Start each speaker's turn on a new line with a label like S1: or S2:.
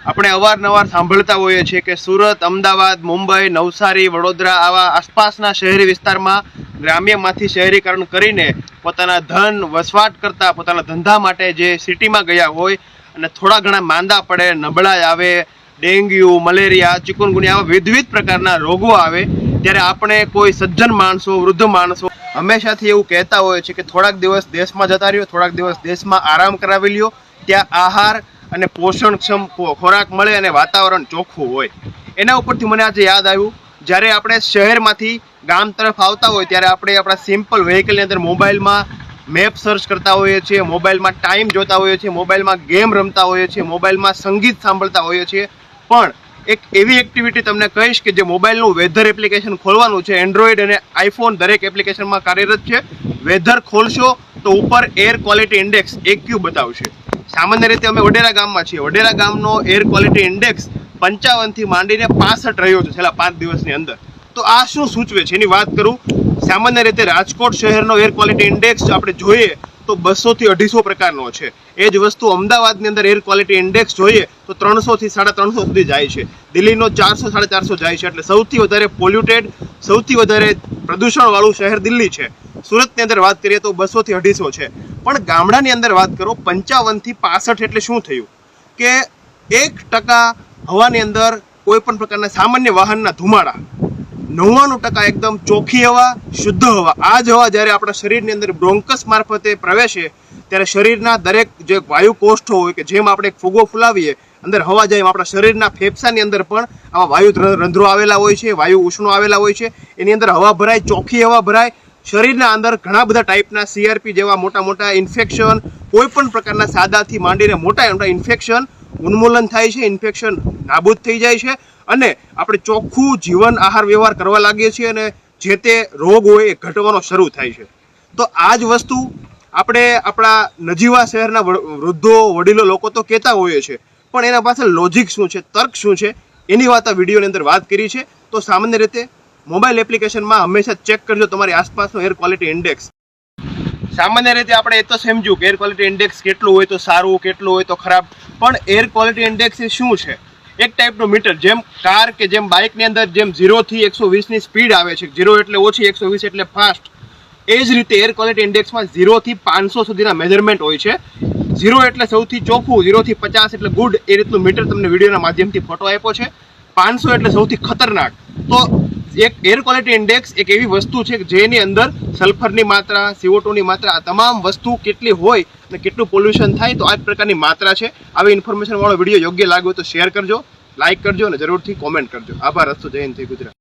S1: આપણે અવારનવાર સાંભળતા હોઈએ છીએ કે સુરત, અમદાવાદ, મુંબઈ, નવસારી, વડોદરા આવા આસપાસના શહેરી વિસ્તારમાં ગ્રામ્યમાંથી શહેરીકરણ કરીને પોતાના ધન વસવાટ કરતા પોતાના ધંધા માટે જે સિટીમાં ગયા હોય અને થોડા ઘણા માંદા પડે, નબળાઈ આવે, ડેન્ગ્યુ, મલેરિયા, ચિકુનગુનિયા આવા વિવિધ પ્રકારના રોગો આવે ત્યારે આપણે કોઈ સજ્જન માણસો, વૃદ્ધ માણસો હંમેશાથી એવું કહેતા હોય છે કે થોડાક દિવસ દેશમાં જતા રહ્યો, થોડાક દિવસ દેશમાં આરામ કરાવી લ્યો, ત્યાં આહાર અને પોષણક્ષમ ખોરાક મળે અને વાતાવરણ ચોખ્ખું હોય. એના ઉપરથી મને આજે યાદ આવ્યું, જ્યારે આપણે શહેરમાંથી ગામ તરફ આવતા હોય ત્યારે આપણે આપણા સિમ્પલ વ્હીકલની અંદર મોબાઈલમાં મેપ સર્ચ કરતા હોઈએ છીએ, મોબાઈલમાં ટાઈમ જોતા હોઈએ છીએ, મોબાઈલમાં ગેમ રમતા હોઈએ છીએ, મોબાઈલમાં સંગીત સાંભળતા હોઈએ છીએ. પણ એક એવી એક્ટિવિટી તમને કહીશ કે જે મોબાઈલનું વેધર એપ્લિકેશન ખોલવાનું છે. એન્ડ્રોઈડ અને આઈફોન દરેક એપ્લિકેશનમાં કાર્યરત છે. વેધર ખોલશો તો ઉપર એર ક્વોલિટી ઇન્ડેક્સ AQ બતાવશે. સામાન્ય રીતે અમે વડેરા ગામમાં છીએ. વડેરા ગામનો એર ક્વોલિટી ઇન્ડેક્સ 55 થી માંડીને 65 રહ્યો છે છેલ્લા 5 દિવસની અંદર. તો આ શું સૂચવે છે એની વાત કરું. સામાન્ય રીતે રાજકોટ શહેરનો એર ક્વોલિટી ઇન્ડેક્સ આપણે જોઈએ તો 200 થી 250 પ્રકારનો છે. એ જ વસ્તુ અમદાવાદની અંદર એર ક્વોલિટી ઇન્ડેક્સ જોઈએ તો 300 થી 350 સુધી જાય છે. દિલ્હીનો 400 450 જાય છે. એટલે સૌથી વધારે પોલ્યુટેડ, સૌથી વધારે પ્રદૂષણવાળું શહેર દિલ્હી છે. સુરતની અંદર વાત કરીએ તો 200 થી 250 છે. પણ ગામડાની અંદર વાત કરો 55 થી 65 એટલે શું થયું કે 1% હવાની અંદર કોઈ પણ પ્રકારના સામાન્ય વાહનના ધુમાડા, 99% એકદમ ચોખ્ખી હવા, શુદ્ધ હવા. આ જ હવા જ્યારે આપણા શરીરની અંદર બ્રોન્કસ મારફતે પ્રવેશે ત્યારે શરીરના દરેક જે વાયુ કોષ્ઠો હોય કે જેમ આપણે એક ફુગ્ગો ફુલાવીએ અંદર હવા જાય, એમ આપણા શરીરના ફેફસાની અંદર પણ આવા વાયુ રંધ્રો આવેલા હોય છે, વાયુ ઉષ્ણો આવેલા હોય છે. એની અંદર હવા ભરાય, ચોખ્ખી હવા ભરાય. શરીરના અંદર ઘણા બધા ટાઈપના CRP જેવા મોટા મોટા ઇન્ફેક્શન, કોઈ પણ પ્રકારના સાદાથી માંડીને મોટા મોટા ઇન્ફેક્શન ઉન્મૂલન થાય છે, ઇન્ફેક્શન નાબૂદ થઈ જાય છે અને આપણે ચોખ્ખું જીવન આહાર વ્યવહાર કરવા લાગીએ છીએ અને જે તે રોગ હોય એ ઘટવાનો શરૂ થાય છે. તો આ જ વસ્તુ આપણે આપણા નજીવા શહેરના વૃદ્ધો, વડીલો લોકો તો કહેતા હોઈએ છીએ, પણ એના પાછળ લોજિક શું છે, તર્ક શું છે, એની વાત આ વિડીયોની અંદર વાત કરી છે. તો સામાન્ય રીતે મોબાઈલ એપ્લિકેશનમાં હંમેશા ચેક કરજો તમારી આસપાસનો એર ક્વોલિટી ઇન્ડેક્સ. સામાન્ય રીતે આપણે એ તો સમજ્યું કે એર ક્વોલિટી ઇન્ડેક્સ કેટલું હોય તો સારું, કેટલું હોય તો ખરાબ. પણ એર ક્વોલિટી ઇન્ડેક્સ એ શું છે? એક ટાઈપનું મીટર. જેમ કાર કે જેમ બાઇકની અંદર જેમ 0 થી 120ની સ્પીડ આવે છે, 0 એટલે ઓછી, 120 એટલે ફાસ્ટ, એ જ રીતે એર ક્વોલિટી ઇન્ડેક્સમાં 0 થી 500 સુધીના મેજરમેન્ટ હોય છે. 0 એટલે સૌથી ચોખ્ખું, 0 થી 50 એટલે ગુડ. એ રીતનું મીટર તમને વિડીયોના માધ્યમથી ફોટો આપ્યો છે. 500 એટલે સૌથી ખતરનાક. તો એક એર ક્વોલિટી ઇન્ડેક્સ એક એવી વસ્તુ છે કે જેની અંદર સલ્ફરની માત્રા, CO2ની માત્રા, આ તમામ વસ્તુ કેટલી હોય અને કેટલું પોલ્યુશન થાય, તો આ જ પ્રકારની માત્રા છે. આવી ઇન્ફોર્મેશન વાળો વિડીયો યોગ્ય લાગ્યો તો શેર કરજો, લાઇક કરજો અને જરૂરથી કોમેન્ટ કરજો. આભાર. અસ્તુ. જય હિન્દ, જય ગુજરાત.